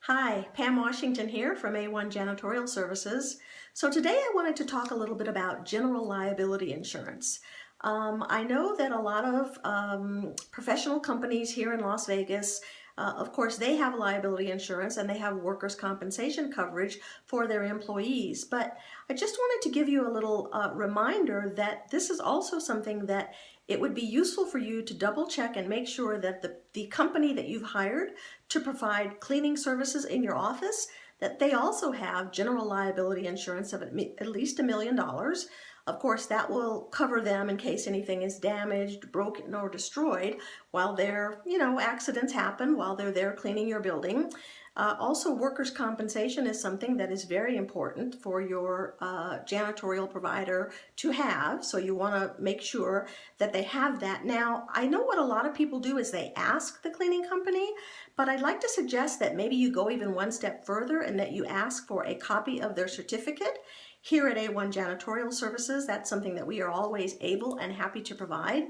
Hi, Pam Washington here from A1 Janitorial Services. So today I wanted to talk a little bit about general liability insurance. I know that a lot of professional companies here in Las Vegas, of course, they have liability insurance and they have workers' compensation coverage for their employees. But I just wanted to give you a little reminder that this is also something that it would be useful for you to double check and make sure that the company that you've hired to provide cleaning services in your office, that they also have general liability insurance of at least $1 million. Of course, that will cover them in case anything is damaged, broken, or destroyed while accidents happen while they're there cleaning your building. Also, workers' compensation is something that is very important for your janitorial provider to have, so you want to make sure that they have that. Now, I know what a lot of people do is they ask the cleaning company, but I'd like to suggest that maybe you go even one step further and that you ask for a copy of their certificate. Here at A1 Janitorial Services, that's something that we are always able and happy to provide.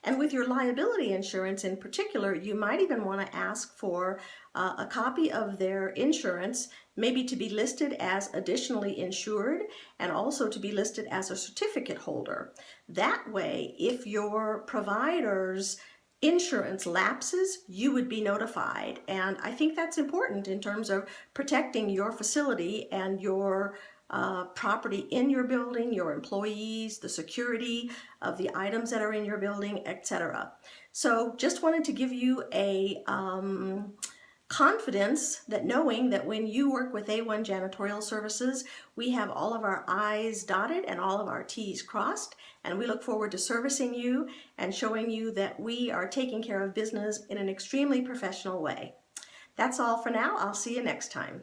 And with your liability insurance in particular, you might even want to ask for a copy of their insurance, maybe to be listed as additionally insured and also to be listed as a certificate holder. That way, if your provider's insurance lapses, you would be notified. And I think that's important in terms of protecting your facility and your property in your building, your employees, the security of the items that are in your building, etc. So just wanted to give you a confidence that knowing that when you work with A1 Janitorial Services, we have all of our I's dotted and all of our T's crossed, and we look forward to servicing you and showing you that we are taking care of business in an extremely professional way. That's all for now. I'll see you next time.